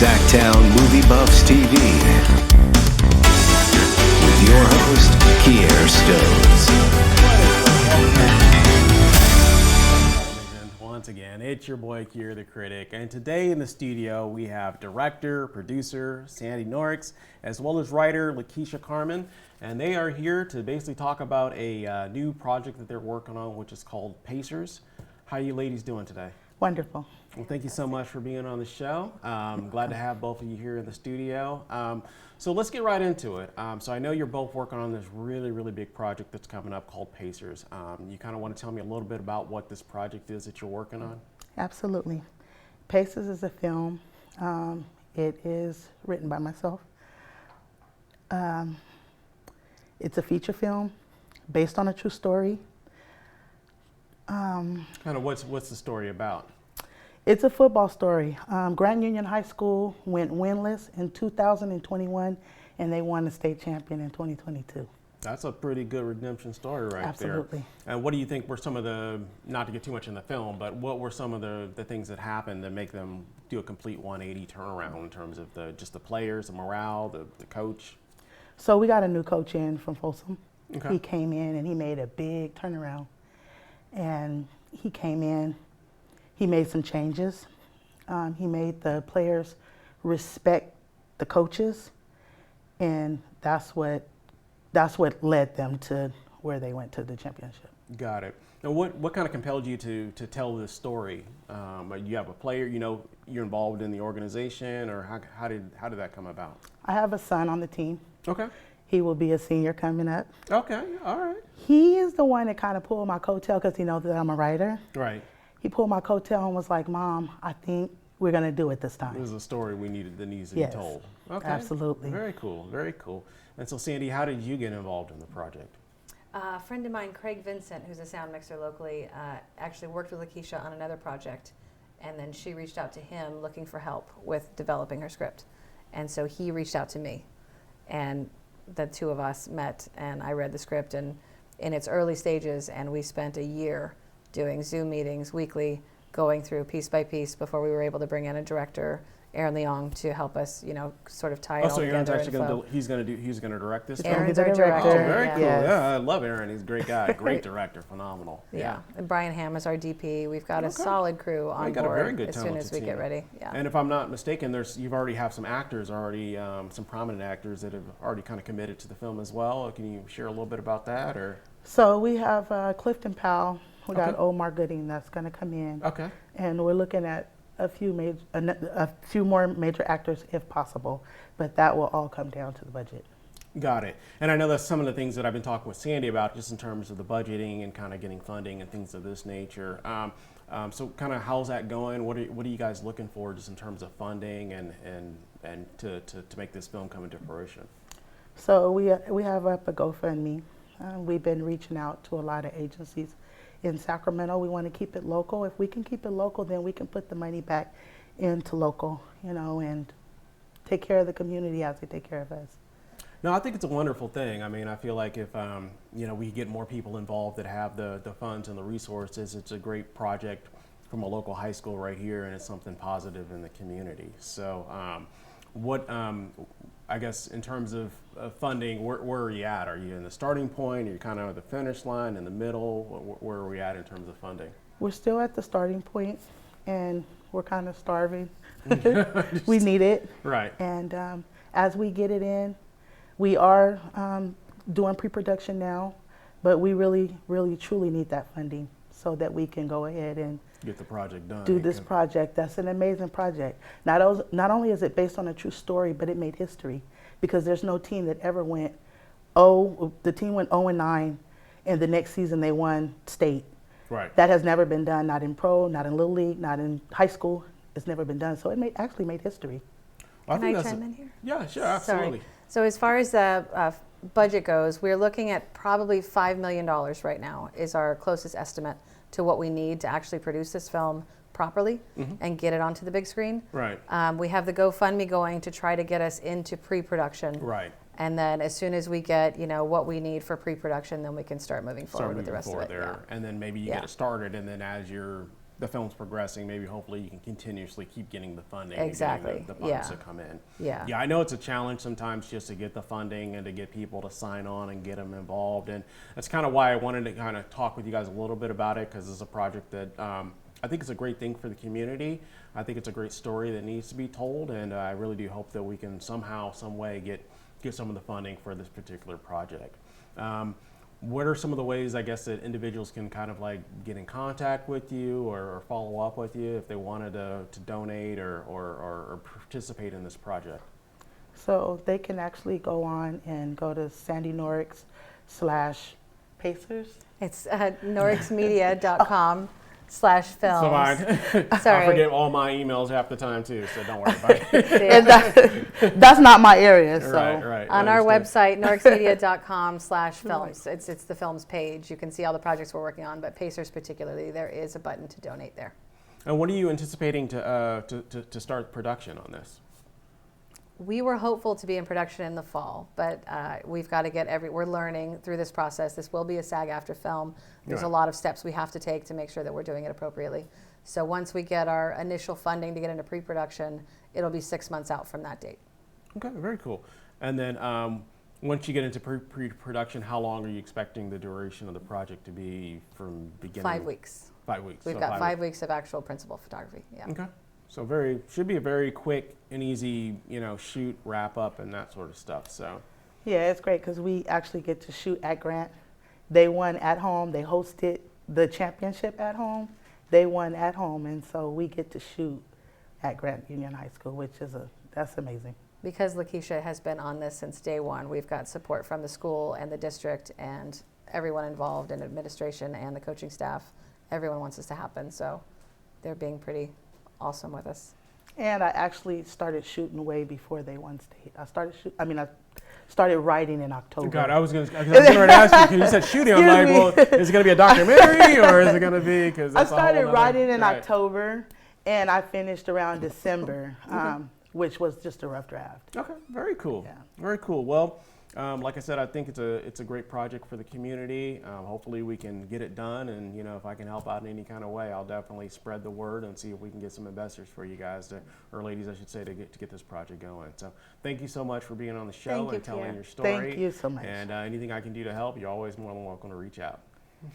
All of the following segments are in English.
SacTown Movie Buffs TV with your host, Kier Stones. Once again, it's your boy Kier the Critic, and today in the studio we have director, producer Sandy Noricks, as well as writer Lakisha Carmon, and they are here to basically talk about a new project that they're working on, which is called Pacers. How are you ladies doing today? Wonderful. Well, thank you so much for being on the show. Glad to have both of you here in the studio. So let's get right into it. So I know you're both working on this really big project that's coming up called Pacers. You kind of want to tell me a little bit about what this project is that you're working on? Absolutely. Pacers is a film. It is written by myself. It's a feature film based on a true story. Kind of what's the story about? It's a football story. Grand Union High School went winless in 2021, and they won the state champion in 2022. That's a pretty good redemption story right Absolutely. there. And what do you think were some of the, not to get too much in the film, but what were some of the things that happened that make them do a complete 180 turnaround in terms of just the players, the morale, the coach? So we got a new coach in from Folsom. Okay. He came in and he made a big turnaround. And he came in, he made some changes. He made the players respect the coaches, and that's what led them to where they went to the championship. Got it. Now, what kind of compelled you to tell this story? You have a player, you're involved in the organization, or how did that come about? I have a son on the team. Okay. He will be a senior coming up. Okay, all right. He is the one that kind of pulled my coattail because he knows that I'm a writer. Right. He pulled my coattail and was like, "Mom, I think we're going to do it this time." This is a story that needs to Yes, be told. Okay. absolutely. Very cool, very cool. And so, Sandy, how did you get involved in the project? A friend of mine, Craig Vincent, who's a sound mixer locally, actually worked with Lakisha on another project, and then she reached out to him looking for help with developing her script. And so he reached out to me, and the two of us met, and I read the script in its early stages, and we spent a year doing Zoom meetings weekly, going through piece by piece before we were able to bring in a director, Aaron Leong, to help us, sort of tie it all So together. Aaron's actually he's going to direct this film? Aaron's our He's the director. director. Oh, very yeah. cool. Yes. Yeah, I love Aaron. He's a great guy, great director, phenomenal. Yeah. And Brian Hamm is our DP. We've got a Okay. solid crew on you got a board very good as soon talented as we team. get ready. Yeah. And if I'm not mistaken, you've already have some actors already, some prominent actors that have already kind of committed to the film as well. Can you share a little bit about that, or? So we have Clifton Powell. We got Okay. Omar Gooding that's going to come in. Okay. And we're looking at a few more major actors if possible, but that will all come down to the budget. Got it. And I know that's some of the things that I've been talking with Sandy about, just in terms of the budgeting and kind of getting funding and things of this nature. So kind of how's that going? What are you guys looking for just in terms of funding and to make this film come into fruition? So we have up a GoFundMe. We've been reaching out to a lot of agencies in Sacramento. We want to keep it local. If we can keep it local, then we can put the money back into local, and take care of the community as they take care of us. No, I think it's a wonderful thing. I mean, I feel like if we get more people involved that have the funds and the resources, it's a great project from a local high school right here, and it's something positive in the community. So, I guess in terms of funding, where are you at? Are you in the starting point? Are you kind of at the finish line, in the middle? Where are we at in terms of funding? We're still at the starting point, and we're kind of starving. We need it. Right. And as we get it in, we are doing pre-production now, but we really, truly need that funding so that we can go ahead and Get the project done. do this project. That's an amazing project. Not only is it based on a true story, but it made history, because there's no team that ever went the team went 0-9, and the next season they won state. Right. That has never been done, not in pro, not in Little League, not in high school. It's never been done. So it actually made history. Can I chime in here? Yeah, sure, absolutely. Sorry. So as far as the budget goes, we're looking at probably $5 million right now is our closest estimate to what we need to actually produce this film properly and get it onto the big screen. Right. We have the GoFundMe going to try to get us into pre-production. Right. And then as soon as we get, what we need for pre-production, then we can start moving forward with the rest of it. There. Yeah. And then maybe you Yeah. get it started, and then as you're the film's progressing, maybe hopefully you can continuously keep getting the funding, Exactly. and getting the funds to come in. Yeah. Yeah, I know it's a challenge sometimes just to get the funding and to get people to sign on and get them involved, and that's kind of why I wanted to kind of talk with you guys a little bit about it, because it's a project that I think it's a great thing for the community. I think it's a great story that needs to be told, and I really do hope that we can somehow, some way get some of the funding for this particular project. What are some of the ways, I guess, that individuals can kind of like get in contact with you or follow up with you if they wanted to donate or participate in this project? So they can actually go on and go to Sandy Noricks /Pacers. It's noricksmedia.com/films. So I Sorry. forget all my emails half the time too, so don't worry about it. And that's not my area. So Right. On our website, noricksmedia.com/films, it's the films page. You can see all the projects we're working on, but Pacers particularly, there is a button to donate there. And when are you anticipating to start production on this? We were hopeful to be in production in the fall, but we've got to we're learning through this process. This will be a SAG-AFTRA film. There's Right. a lot of steps we have to take to make sure that we're doing it appropriately. So once we get our initial funding to get into pre-production, it'll be 6 months out from that date. Okay, very cool. And then once you get into pre-production, how long are you expecting the duration of the project to be from beginning? 5 weeks. 5 weeks. We've so got 5 weeks of actual principal photography. Yeah. Okay. So should be a very quick and easy, shoot, wrap up, and that sort of stuff. So. yeah, it's great because we actually get to shoot at Grant. They won at home. They hosted the championship at home. They won at home, and so we get to shoot at Grant Union High School, which is that's amazing. Because Lakisha has been on this since day one, we've got support from the school and the district and everyone involved in administration and the coaching staff. Everyone wants this to happen, so they're being pretty awesome with us. And I actually started shooting way before they won state. I started writing in October. God, I was going to ask you, because you said shooting. I'm like, well, is it going to be a documentary or is it going to be? Because I started writing in October, and I finished around December, which was just a rough draft. Okay, very cool. Yeah. Very cool. Well, like I said, I think it's a great project for the community. Hopefully we can get it done, and if I can help out in any kind of way, I'll definitely spread the word and see if we can get some investors for you guys or ladies, I should say, to get this project going. So thank you so much for being on the show Thank you, and telling Pierre. your story. Thank you so much. And anything I can do to help, you're always more than welcome to reach out.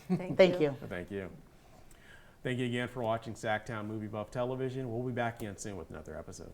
Thank you. Thank you. Thank you again for watching SacTown Movie Buff Television. We'll be back again soon with another episode.